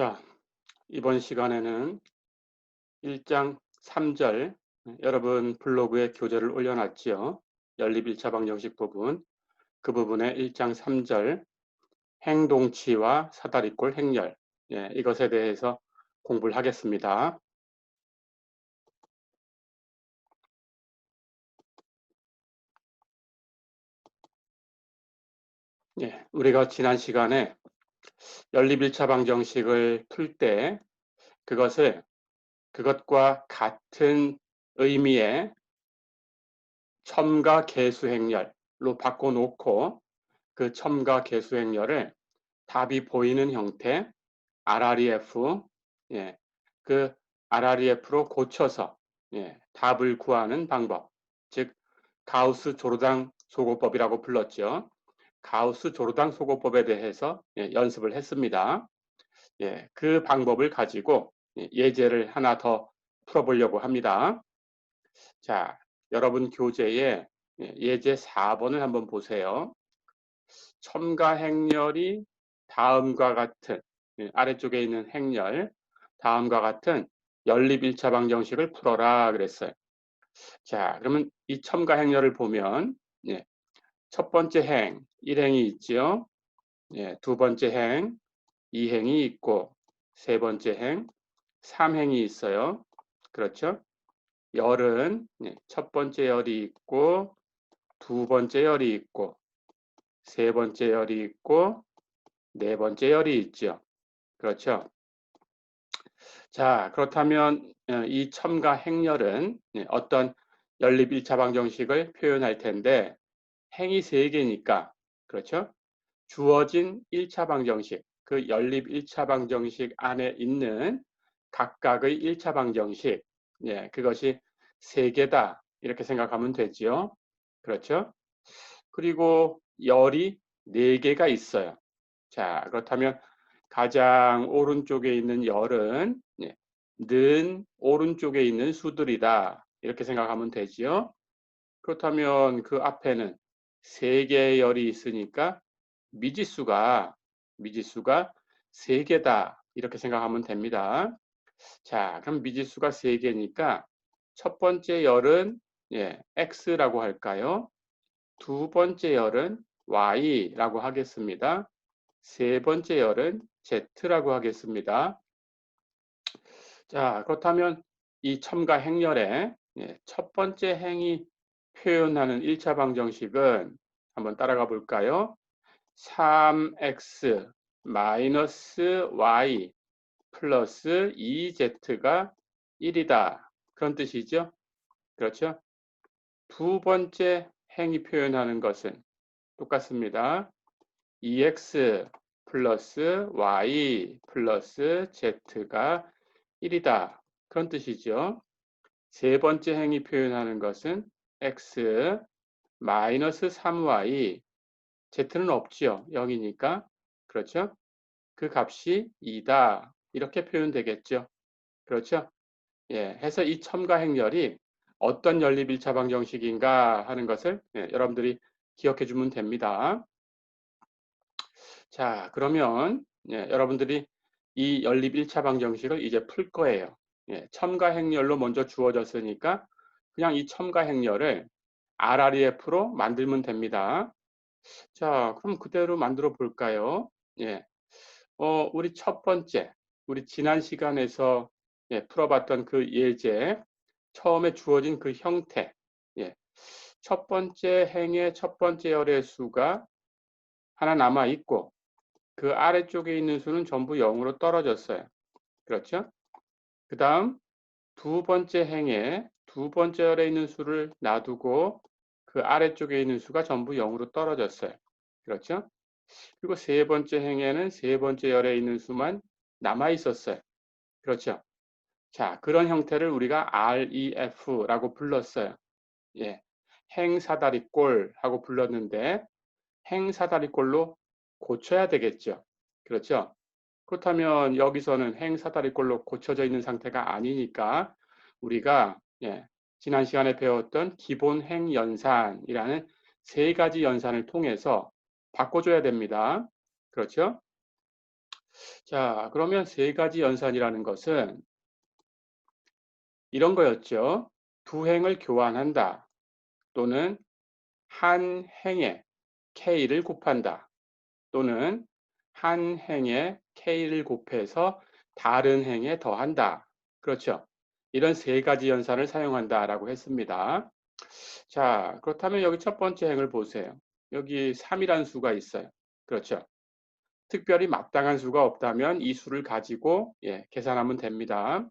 자, 이번 시간에는 1장 3절, 여러분 블로그에 교재를 올려놨지요. 연립 1차 방정식 부분, 그 부분에 1장 3절 행동치와 사다리꼴 행렬, 이것에 대해서 공부를 하겠습니다. 우리가 지난 시간에 연립 1차 방정식을 풀 때 그것과 같은 의미의 첨가 계수 행렬로 바꿔놓고 그 첨가 계수 행렬을 답이 보이는 형태 RREF, 그 RREF로 고쳐서 답을 구하는 방법, 즉 가우스 조르당 소고법이라고 불렀죠. 가우스 조르당 소고법에 대해서 연습을 했습니다. 그 방법을 가지고 예제를 하나 더 풀어보려고 합니다. 자, 여러분 교재에 예제 4번을 한번 보세요. 첨가 행렬이 다음과 같은 아래쪽에 있는 행렬 다음과 같은 연립 1차 방정식을 풀어라 그랬어요. 자, 그러면 이 첨가 행렬을 보면 첫 번째 행 1행이 있죠. 두 번째 행 2행이 있고 세 번째 행 3행이 있어요. 그렇죠? 열은 첫 번째 열이 있고 두 번째 열이 있고 세 번째 열이 있고 네 번째 열이 있죠. 그렇죠? 자, 그렇다면 이 첨가 행렬은 어떤 연립 1차 방정식을 표현할 텐데 행이 3개니까 그렇죠? 주어진 1차 방정식, 그 연립 1차 방정식 안에 있는 각각의 1차 방정식, 그것이 3개다 이렇게 생각하면 되지요. 그렇죠? 그리고 열이 4개가 있어요. 자, 그렇다면 가장 오른쪽에 있는 열은 는 오른쪽에 있는 수들이다. 이렇게 생각하면 되지요. 그렇다면 그 앞에는 3개의 열이 있으니까 미지수가 3개다. 이렇게 생각하면 됩니다. 자, 그럼 미지수가 3개니까 첫 번째 열은 x라고 할까요? 두 번째 열은 y라고 하겠습니다. 세 번째 열은 z라고 하겠습니다. 자, 그렇다면 이 첨가 행렬의 첫 번째 행이 표현하는 1차 방정식은 한번 따라가 볼까요? 3x 마이너스 y 플러스 2z가 1이다. 그런 뜻이죠. 그렇죠? 두 번째 행이 표현하는 것은 똑같습니다. 2x 플러스 y 플러스 z가 1이다. 그런 뜻이죠. 세 번째 행이 표현하는 것은 x 마이너스 3y z는 없지요. 0이니까. 그렇죠? 그 값이 2다. 이렇게 표현되겠죠. 그렇죠? 해서 이 첨가 행렬이 어떤 연립 1차 방정식인가 하는 것을 여러분들이 기억해 주면 됩니다. 자, 그러면 여러분들이 이 연립 1차 방정식을 이제 풀 거예요. 첨가 행렬로 먼저 주어졌으니까 그냥 이 첨가 행렬을 RREF로 만들면 됩니다. 자, 그럼 그대로 만들어 볼까요? 우리 첫 번째, 우리 지난 시간에서 풀어봤던 그 예제, 처음에 주어진 그 형태, 첫 번째 행의 첫 번째 열의 수가 하나 남아 있고 그 아래쪽에 있는 수는 전부 0으로 떨어졌어요. 그렇죠? 그 다음 두 번째 행에 두 번째 열에 있는 수를 놔두고 그 아래쪽에 있는 수가 전부 0으로 떨어졌어요. 그렇죠? 그리고 세 번째 행에는 세 번째 열에 있는 수만 남아 있었어요. 그렇죠? 자, 그런 형태를 우리가 REF라고 불렀어요. 행사다리꼴하고 불렀는데 행사다리꼴로 고쳐야 되겠죠. 그렇죠? 그렇다면 여기서는 행사다리꼴로 고쳐져 있는 상태가 아니니까 우리가 지난 시간에 배웠던 기본 행연산이라는 세 가지 연산을 통해서 바꿔줘야 됩니다. 그렇죠? 자, 그러면 세 가지 연산이라는 것은 이런 거였죠. 두 행을 교환한다. 또는 한 행에 k를 곱한다. 또는 한 행에 k를 곱해서 다른 행에 더한다. 그렇죠. 이런 세 가지 연산을 사용한다라고 했습니다. 자, 그렇다면 여기 첫 번째 행을 보세요. 여기 3이라는 수가 있어요. 그렇죠. 특별히 마땅한 수가 없다면 이 수를 가지고 계산하면 됩니다.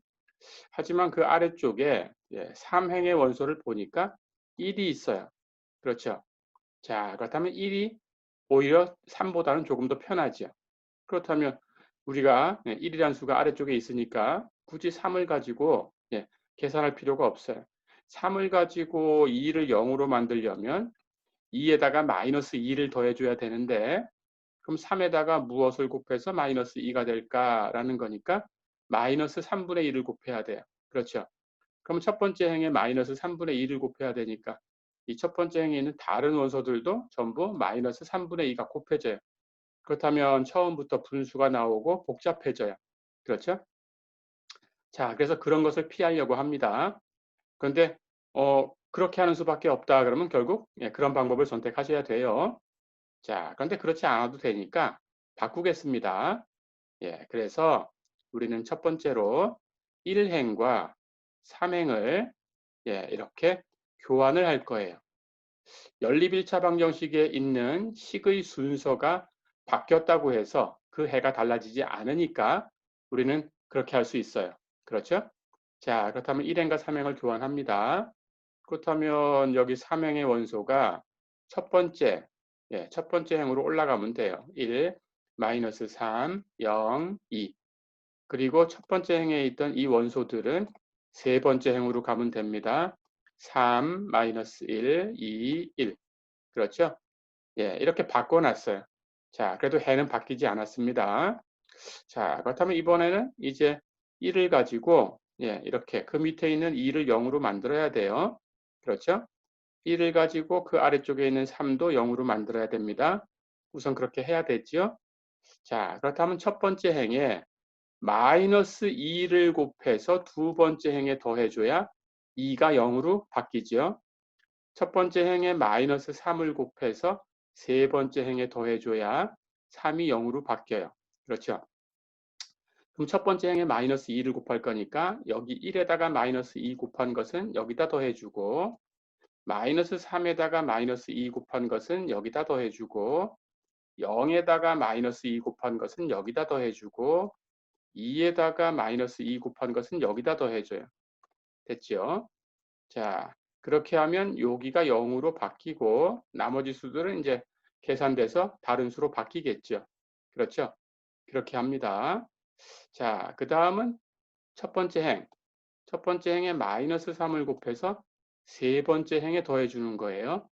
하지만 그 아래쪽에 3행의 원소를 보니까 1이 있어요. 그렇죠. 자, 그렇다면 1이 오히려 3보다는 조금 더 편하죠. 그렇다면 우리가 1이라는 수가 아래쪽에 있으니까 굳이 3을 가지고 계산할 필요가 없어요. 3을 가지고 2를 0으로 만들려면 2에다가 마이너스 2를 더해줘야 되는데 그럼 3에다가 무엇을 곱해서 마이너스 2가 될까라는 거니까 마이너스 3분의 1을 곱해야 돼요. 그렇죠. 그럼 첫 번째 행에 마이너스 3분의 1을 곱해야 되니까 이 첫 번째 행에 있는 다른 원소들도 전부 마이너스 3분의 2가 곱해져요. 그렇다면 처음부터 분수가 나오고 복잡해져요. 그렇죠? 자, 그래서 그런 것을 피하려고 합니다. 그런데 그렇게 하는 수밖에 없다 그러면 결국 그런 방법을 선택하셔야 돼요. 자, 그런데 그렇지 않아도 되니까 바꾸겠습니다. 그래서 우리는 첫 번째로 1행과 3행을 이렇게 교환을 할 거예요. 연립 1차 방정식에 있는 식의 순서가 바뀌었다고 해서 그 해가 달라지지 않으니까 우리는 그렇게 할 수 있어요. 그렇죠? 자, 그렇다면 1행과 3행을 교환합니다. 그렇다면 여기 3행의 원소가 첫 번째, 첫 번째 행으로 올라가면 돼요. 1, 마이너스 3, 0, 2. 그리고 첫 번째 행에 있던 이 원소들은 세 번째 행으로 가면 됩니다. 3, 마이너스 1, 2, 1. 그렇죠? 이렇게 바꿔놨어요. 자, 그래도 해는 바뀌지 않았습니다. 자, 그렇다면 이번에는 이제 1을 가지고 이렇게 그 밑에 있는 2를 0으로 만들어야 돼요. 그렇죠? 1을 가지고 그 아래쪽에 있는 3도 0으로 만들어야 됩니다. 우선 그렇게 해야 되죠. 자, 그렇다면 첫 번째 행에 마이너스 2를 곱해서 두 번째 행에 더해줘야 2가 0으로 바뀌죠. 첫 번째 행에 마이너스 3을 곱해서 세 번째 행에 더해줘야 3이 0으로 바뀌어요. 그렇죠? 그럼 첫 번째 행에 마이너스 2를 곱할 거니까 여기 1에다가 마이너스 2 곱한 것은 여기다 더해주고 마이너스 3에다가 마이너스 2 곱한 것은 여기다 더해주고 0에다가 마이너스 2 곱한 것은 여기다 더해주고 2에다가 마이너스 2 곱한 것은 여기다 더해줘요. 됐죠? 자, 그렇게 하면 여기가 0으로 바뀌고 나머지 수들은 이제 계산돼서 다른 수로 바뀌겠죠. 그렇죠? 그렇게 합니다. 자, 그 다음은 첫 번째 행. 첫 번째 행에 마이너스 3을 곱해서 세 번째 행에 더해주는 거예요.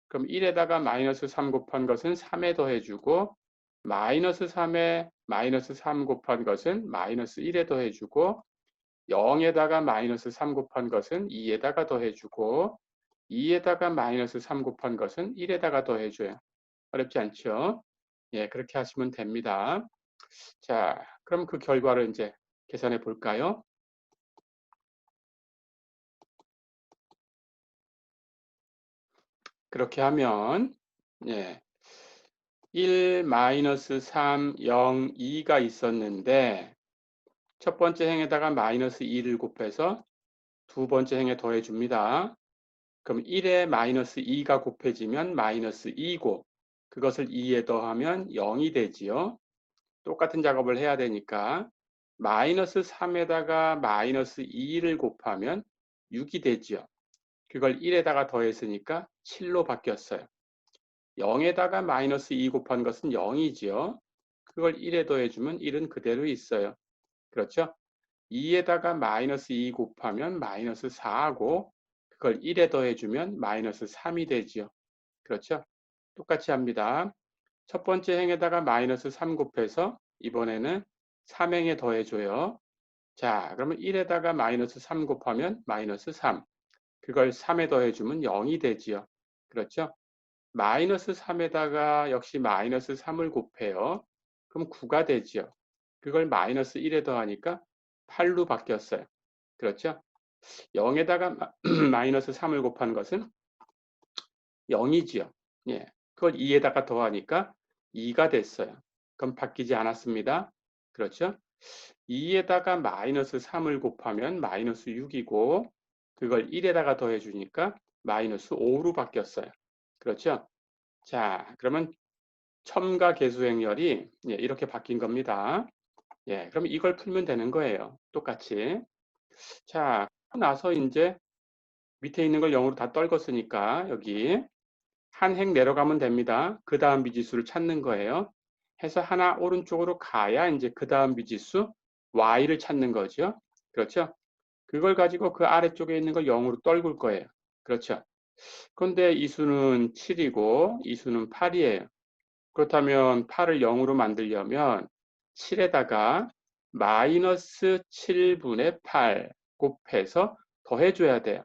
그럼 1에다가 마이너스 3 곱한 것은 3에 더해주고 마이너스 3에 마이너스 3 곱한 것은 마이너스 1에 더해주고 0에다가 마이너스 3 곱한 것은 2에다가 더해주고 2에다가 마이너스 3 곱한 것은 1에다가 더해줘요. 어렵지 않죠? 그렇게 하시면 됩니다. 자, 그럼 그 결과를 이제 계산해 볼까요? 그렇게 하면 1, 마이너스 3, 0, 2가 있었는데 첫 번째 행에다가 마이너스 2를 곱해서 두 번째 행에 더해줍니다. 그럼 1에 마이너스 2가 곱해지면 마이너스 2고 그것을 2에 더하면 0이 되지요. 똑같은 작업을 해야 되니까 마이너스 3에다가 마이너스 2를 곱하면 6이 되지요. 그걸 1에다가 더했으니까 7로 바뀌었어요. 0에다가 마이너스 2 곱한 것은 0이지요. 그걸 1에 더해주면 1은 그대로 있어요. 그렇죠? 2에다가 마이너스 2 곱하면 마이너스 4하고 그걸 1에 더해주면 마이너스 3이 되지요. 그렇죠? 똑같이 합니다. 첫 번째 행에다가 마이너스 3 곱해서 이번에는 3행에 더해줘요. 자, 그러면 1에다가 마이너스 3 곱하면 마이너스 3. 그걸 3에 더해주면 0이 되지요. 그렇죠? 마이너스 3에다가 역시 마이너스 3을 곱해요. 그럼 9가 되지요. 그걸 마이너스 1에 더하니까 8로 바뀌었어요. 그렇죠? 0에다가 마이너스 3을 곱한 것은 0이지요. 예. 그걸 2에다가 더하니까 2가 됐어요. 그럼 바뀌지 않았습니다. 그렇죠? 2에다가 마이너스 3을 곱하면 마이너스 6이고 그걸 1에다가 더해 주니까 마이너스 5로 바뀌었어요. 그렇죠? 자, 그러면 첨가 계수행렬이 이렇게 바뀐 겁니다. 예, 그럼 이걸 풀면 되는 거예요. 똑같이. 자, 그러고 나서 이제 밑에 있는 걸 0으로 다 떨궜으니까 여기 한 행 내려가면 됩니다. 그 다음 미지수를 찾는 거예요. 해서 하나 오른쪽으로 가야 이제 그 다음 미지수 y를 찾는 거죠. 그렇죠? 그걸 가지고 그 아래쪽에 있는 걸 0으로 떨굴 거예요. 그렇죠? 그런데 이 수는 7이고 이 수는 8이에요. 그렇다면 8을 0으로 만들려면 7에다가 마이너스 7분의 8 곱해서 더해줘야 돼요.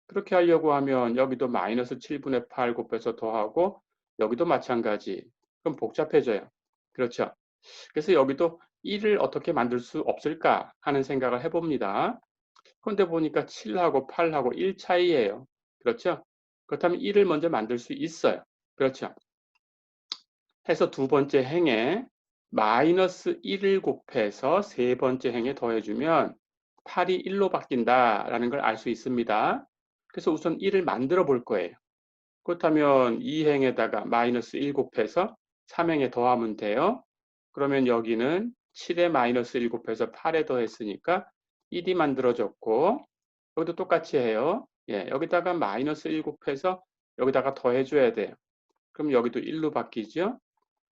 그렇게 하려고 하면 여기도 마이너스 7분의 8 곱해서 더하고 여기도 마찬가지. 그럼 복잡해져요. 그렇죠? 그래서 여기도 1을 어떻게 만들 수 없을까 하는 생각을 해봅니다. 그런데 보니까 7하고 8하고 1 차이예요. 그렇죠? 그렇다면 1을 먼저 만들 수 있어요. 그렇죠? 해서 두 번째 행에 마이너스 1을 곱해서 세 번째 행에 더해주면 8이 1로 바뀐다라는 걸 알 수 있습니다. 그래서 우선 1을 만들어 볼 거예요. 그렇다면 2행에다가 마이너스 1 곱해서 3행에 더하면 돼요. 그러면 여기는 7에 마이너스 1 곱해서 8에 더했으니까 1이 만들어졌고 여기도 똑같이 해요. 예, 여기다가 마이너스 1 곱해서 여기다가 더해줘야 돼요. 그럼 여기도 1로 바뀌죠.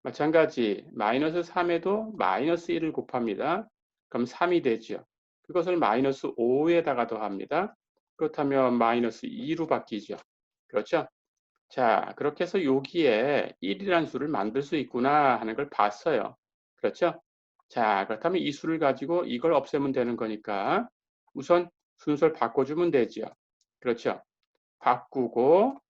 마찬가지 마이너스 3에도 마이너스 1을 곱합니다. 그럼 3이 되죠. 그것을 마이너스 5에다가 더합니다. 그렇다면 마이너스 2로 바뀌죠. 그렇죠? 자, 그렇게 해서 여기에 1이라는 수를 만들 수 있구나 하는 걸 봤어요. 그렇죠? 자, 그렇다면 이 수를 가지고 이걸 없애면 되는 거니까 우선 순서를 바꿔주면 되죠. 그렇죠? 바꾸고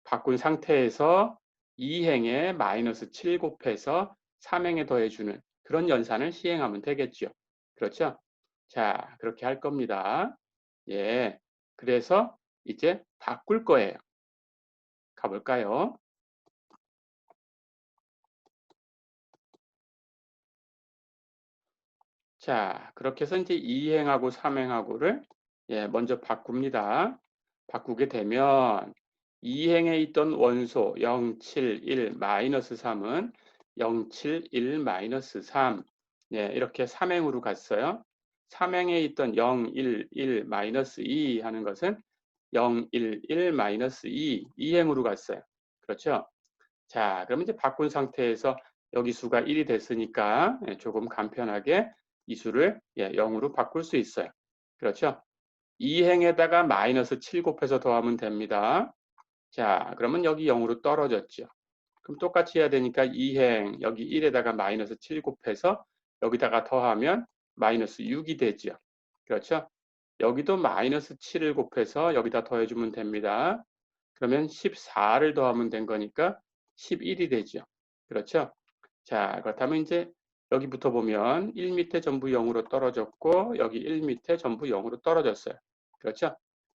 바꾼 상태에서 2행에 마이너스 7 곱해서 3행에 더해주는 그런 연산을 시행하면 되겠죠. 그렇죠? 자, 그렇게 할 겁니다. 예. 그래서 이제 바꿀 거예요. 가볼까요? 자, 그렇게 해서 이제 2행하고 3행하고를 먼저 바꿉니다. 바꾸게 되면 2행에 있던 원소 0, 7, 1, 마이너스 3은 0, 7, 1, 마이너스 3 이렇게 3행으로 갔어요. 3행에 있던 0, 1, 1, 마이너스 2 하는 것은 0, 1, 1, 마이너스 2, 2행으로 갔어요. 그렇죠? 자, 그러면 이제 바꾼 상태에서 여기 수가 1이 됐으니까 조금 간편하게 이 수를 0으로 바꿀 수 있어요. 그렇죠? 2행에다가 마이너스 7 곱해서 더하면 됩니다. 자, 그러면 여기 0으로 떨어졌죠. 그럼 똑같이 해야 되니까 2행 여기 1에다가 마이너스 7 곱해서 여기다가 더하면 마이너스 6이 되죠. 그렇죠? 여기도 마이너스 7을 곱해서 여기다 더해주면 됩니다. 그러면 14를 더하면 된 거니까 11이 되죠. 그렇죠? 자, 그렇다면 이제 여기부터 보면 1 밑에 전부 0으로 떨어졌고 여기 1 밑에 전부 0으로 떨어졌어요. 그렇죠?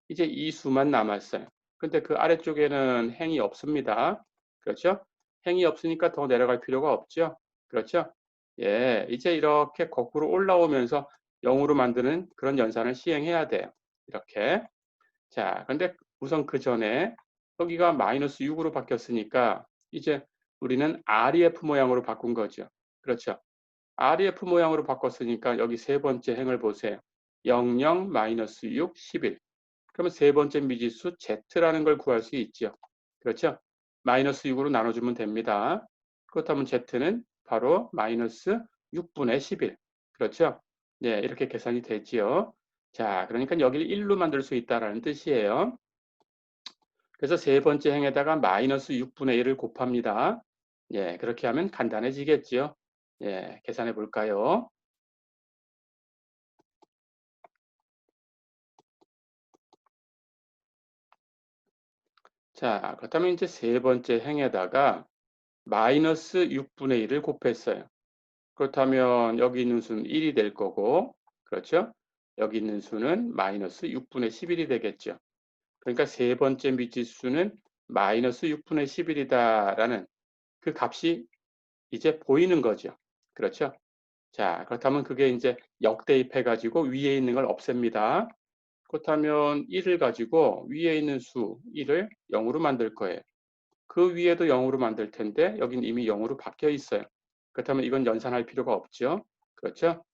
이제 이 수만 남았어요. 근데 그 아래쪽에는 행이 없습니다. 그렇죠? 행이 없으니까 더 내려갈 필요가 없죠. 그렇죠? 예, 이제 이렇게 거꾸로 올라오면서 0으로 만드는 그런 연산을 시행해야 돼요. 이렇게. 자, 근데 우선 그 전에 여기가 마이너스 6으로 바뀌었으니까 이제 우리는 REF 모양으로 바꾼 거죠. 그렇죠. REF 모양으로 바꿨으니까 여기 세 번째 행을 보세요. 00, 마이너스 6, 11. 그러면 세 번째 미지수 Z라는 걸 구할 수 있죠. 그렇죠. 마이너스 6으로 나눠주면 됩니다. 그렇다면 Z는 바로 마이너스 6분의 11. 그렇죠. 네, 이렇게 계산이 되지요. 자, 그러니까 여기를 1로 만들 수 있다는 뜻이에요. 그래서 세 번째 행에다가 마이너스 6분의 1을 곱합니다. 예, 그렇게 하면 간단해지겠죠. 예, 계산해 볼까요? 자, 그렇다면 이제 세 번째 행에다가 마이너스 6분의 1을 곱했어요. 그렇다면 여기 있는 수는 1이 될 거고, 그렇죠? 여기 있는 수는 마이너스 6분의 11이 되겠죠. 그러니까 세 번째 미지수는 마이너스 6분의 11이다라는 그 값이 이제 보이는 거죠. 그렇죠? 자, 그렇다면 그게 이제 역대입해 가지고 위에 있는 걸 없앱니다. 그렇다면 1을 가지고 위에 있는 수 1을 0으로 만들 거예요. 그 위에도 0으로 만들 텐데 여긴 이미 0으로 바뀌어 있어요. 그렇다면 이건 연산할 필요가 없죠. 그렇죠?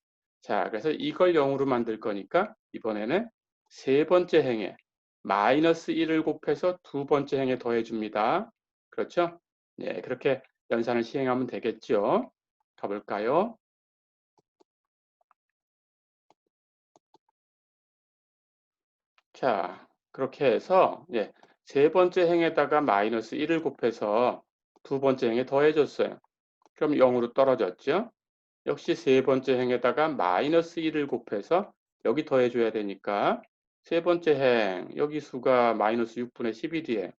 자, 그래서 이걸 0으로 만들 거니까 이번에는 세 번째 행에 마이너스 1을 곱해서 두 번째 행에 더해 줍니다. 그렇죠? 네, 그렇게 연산을 시행하면 되겠죠. 가볼까요? 자, 그렇게 해서 세 번째 행에다가 마이너스 1을 곱해서 두 번째 행에 더해 줬어요. 그럼 0으로 떨어졌죠? 역시 세 번째 행에다가 마이너스 1을 곱해서 여기 더해줘야 되니까 세 번째 행, 여기 수가 마이너스 6분의 11이에요.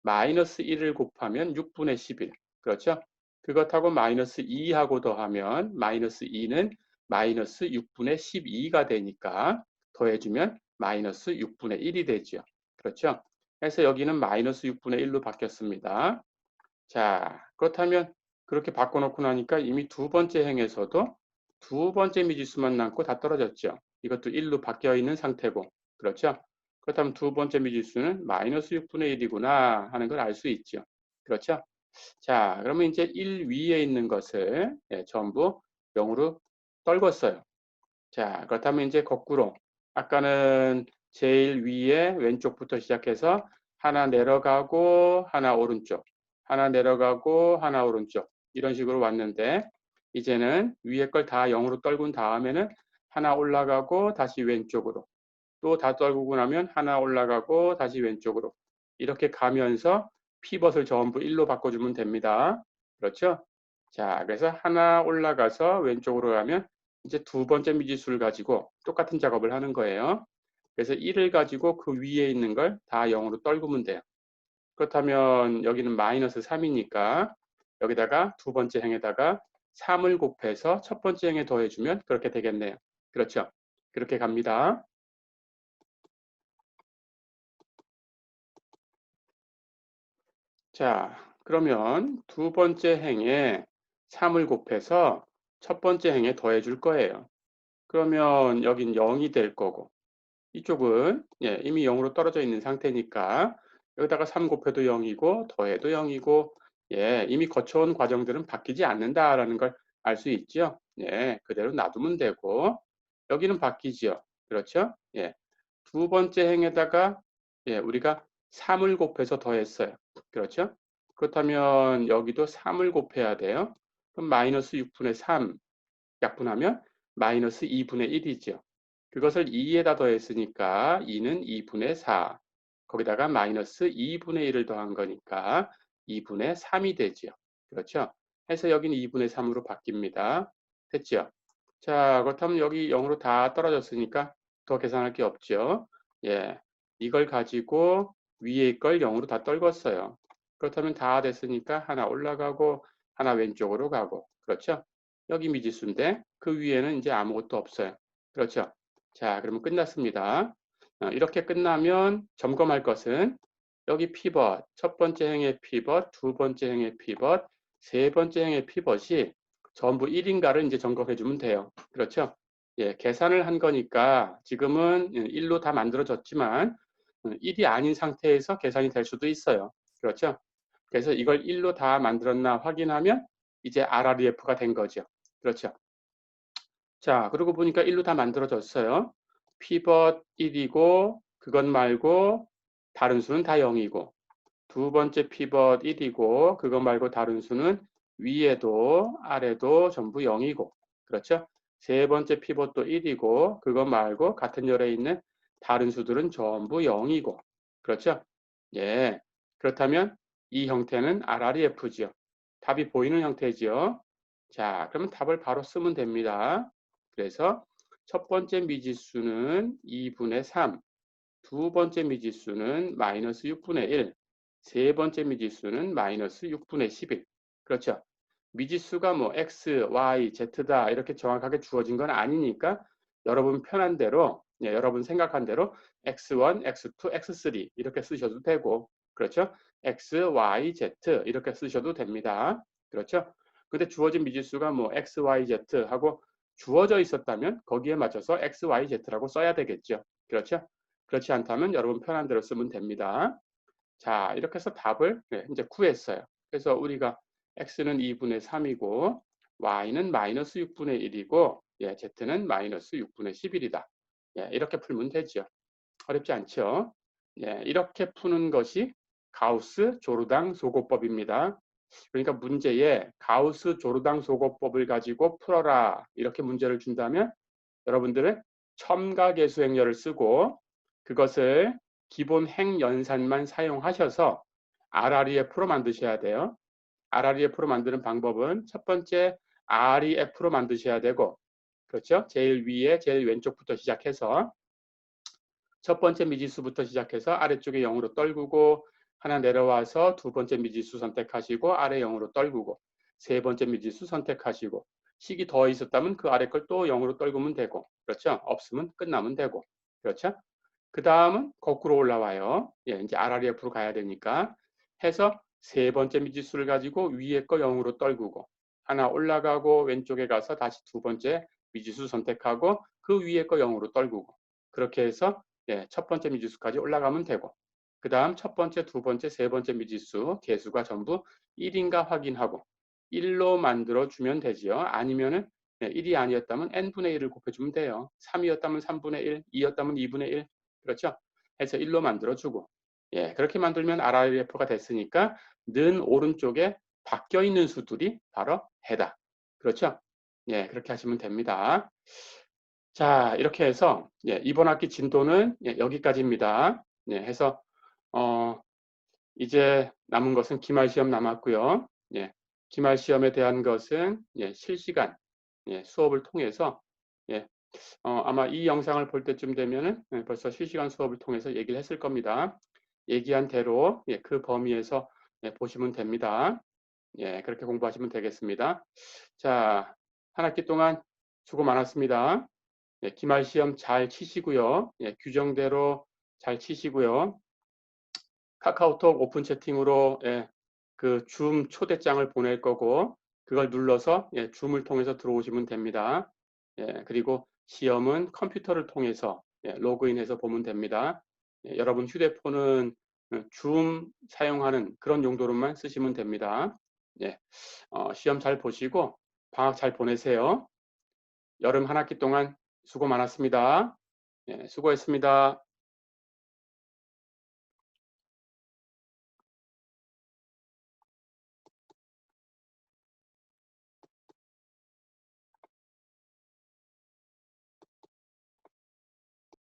마이너스 1을 곱하면 6분의 11. 그렇죠? 그것하고 마이너스 2하고 더하면 마이너스 2는 마이너스 6분의 12가 되니까 더해주면 마이너스 6분의 1이 되죠. 그렇죠? 그래서 여기는 마이너스 6분의 1로 바뀌었습니다. 자, 그렇다면 그렇게 바꿔놓고 나니까 이미 두 번째 행에서도 두 번째 미지수만 남고 다 떨어졌죠. 이것도 1로 바뀌어 있는 상태고. 그렇죠? 그렇다면 두 번째 미지수는 마이너스 6분의 1이구나 하는 걸 알 수 있죠. 그렇죠? 자, 그러면 이제 1 위에 있는 것을 전부 0으로 떨궜어요. 자, 그렇다면 이제 거꾸로 아까는 제일 위에 왼쪽부터 시작해서 하나 내려가고 하나 오른쪽, 하나 내려가고 하나 오른쪽 이런 식으로 왔는데 이제는 위에 걸 다 0으로 떨군 다음에는 하나 올라가고 다시 왼쪽으로 또 다 떨구고 나면 하나 올라가고 다시 왼쪽으로 이렇게 가면서 피벗을 전부 1로 바꿔주면 됩니다. 그렇죠? 자, 그래서 하나 올라가서 왼쪽으로 가면 이제 두 번째 미지수를 가지고 똑같은 작업을 하는 거예요. 그래서 1을 가지고 그 위에 있는 걸 다 0으로 떨구면 돼요. 그렇다면 여기는 마이너스 3이니까 여기다가 두 번째 행에다가 3을 곱해서 첫 번째 행에 더해주면 그렇게 되겠네요. 그렇죠? 그렇게 갑니다. 자, 그러면 두 번째 행에 3을 곱해서 첫 번째 행에 더해줄 거예요. 그러면 여긴 0이 될 거고 이쪽은 이미 0으로 떨어져 있는 상태니까 여기다가 3 곱해도 0이고 더해도 0이고 이미 거쳐온 과정들은 바뀌지 않는다라는 걸 알 수 있죠. 그대로 놔두면 되고 여기는 바뀌지요. 그렇죠? 두 번째 행에다가 우리가 3을 곱해서 더했어요. 그렇죠? 그렇다면 여기도 3을 곱해야 돼요. 그럼 마이너스 6분의 3 약분하면 마이너스 2분의 1이죠. 그것을 2에다 더했으니까 2는 2분의 4. 거기다가 마이너스 2분의 1을 더한 거니까 2분의 3이 되죠. 그렇죠? 해서 여기는 2분의 3으로 바뀝니다. 됐죠? 자, 그렇다면 여기 0으로 다 떨어졌으니까 더 계산할 게 없죠. 이걸 가지고 위에 걸 0으로 다 떨궜어요. 그렇다면 다 됐으니까 하나 올라가고 하나 왼쪽으로 가고 그렇죠? 여기 미지수인데 그 위에는 이제 아무것도 없어요. 그렇죠? 자, 그러면 끝났습니다. 이렇게 끝나면 점검할 것은 여기 피벗, 첫 번째 행의 피벗, 두 번째 행의 피벗, 세 번째 행의 피벗이 전부 1인가를 이제 점검해 주면 돼요. 그렇죠? 계산을 한 거니까 지금은 1로 다 만들어졌지만 1이 아닌 상태에서 계산이 될 수도 있어요. 그렇죠? 그래서 이걸 1로 다 만들었나 확인하면 이제 RREF가 된 거죠. 그렇죠? 자, 그러고 보니까 1로 다 만들어졌어요. 피벗 1이고 그것 말고 다른 수는 다 0이고 두 번째 피벗 1이고 그것 말고 다른 수는 위에도 아래도 전부 0이고 그렇죠? 세 번째 피벗도 1이고 그것 말고 같은 열에 있는 다른 수들은 전부 0이고 그렇죠? 그렇다면 이 형태는 RREF지요. 답이 보이는 형태지요. 자, 그러면 답을 바로 쓰면 됩니다. 그래서 첫 번째 미지수는 2분의 3, 두 번째 미지수는 마이너스 6분의 1, 세 번째 미지수는 마이너스 6분의 11. 그렇죠? 미지수가 뭐 x, y, z다 이렇게 정확하게 주어진 건 아니니까 여러분 편한 대로 여러분 생각한 대로 x1, x2, x3 이렇게 쓰셔도 되고 그렇죠? x, y, z 이렇게 쓰셔도 됩니다. 그렇죠? 근데 주어진 미지수가 뭐 x, y, z 하고 주어져 있었다면 거기에 맞춰서 x, y, z라고 써야 되겠죠. 그렇죠? 그렇지 않다면 여러분 편한 대로 쓰면 됩니다. 자, 이렇게 해서 답을 이제 구했어요. 그래서 우리가 x는 2분의 3이고 y는 마이너스 6분의 1이고 z는 마이너스 6분의 11이다. 이렇게 풀면 되죠. 어렵지 않죠? 이렇게 푸는 것이 가우스 조르당 소고법입니다. 그러니까 문제에 가우스 조르당 소고법을 가지고 풀어라 이렇게 문제를 준다면 여러분들은 첨가계수 행렬을 쓰고 그것을 기본 행연산만 사용하셔서 RREF로 만드셔야 돼요. RREF로 만드는 방법은 첫 번째 REF로 만드셔야 되고 그렇죠? 제일 위에 제일 왼쪽부터 시작해서 첫 번째 미지수부터 시작해서 아래쪽에 0으로 떨구고 하나 내려와서 두 번째 미지수 선택하시고 아래 0으로 떨구고 세 번째 미지수 선택하시고 식이 더 있었다면 그 아래 걸 또 0으로 떨구면 되고 그렇죠? 없으면 끝나면 되고 그렇죠? 그 다음은 거꾸로 올라와요. 이제 RRF로 가야 되니까 해서 세 번째 미지수를 가지고 위에 거 0으로 떨구고 하나 올라가고 왼쪽에 가서 다시 두 번째 미지수 선택하고 그 위에 거 0으로 떨구고 그렇게 해서 첫 번째 미지수까지 올라가면 되고 그 다음 첫 번째, 두 번째, 세 번째 미지수 개수가 전부 1인가 확인하고 1로 만들어주면 되지요. 아니면은 1이 아니었다면 n분의 1을 곱해주면 돼요. 3이었다면 3분의 1, 2였다면 2분의 1 그렇죠? 해서 1로 만들어주고 그렇게 만들면 RRF가 됐으니까 는 오른쪽에 바뀌어 있는 수들이 바로 해다. 그렇죠? 그렇게 하시면 됩니다. 자, 이렇게 해서 이번 학기 진도는 여기까지입니다. 해서 이제 남은 것은 기말 시험 남았고요. 기말 시험에 대한 것은 실시간 수업을 통해서 아마 이 영상을 볼 때쯤 되면은 벌써 실시간 수업을 통해서 얘기를 했을 겁니다. 얘기한 대로 그 범위에서 보시면 됩니다. 그렇게 공부하시면 되겠습니다. 자, 한 학기 동안 수고 많았습니다. 기말 시험 잘 치시고요. 규정대로 잘 치시고요. 카카오톡 오픈 채팅으로 그 줌 초대장을 보낼 거고 그걸 눌러서 줌을 통해서 들어오시면 됩니다. 그리고 시험은 컴퓨터를 통해서 로그인해서 보면 됩니다. 여러분 휴대폰은 줌 사용하는 그런 용도로만 쓰시면 됩니다. 시험 잘 보시고 방학 잘 보내세요. 여름 한 학기 동안 수고 많았습니다. 수고했습니다.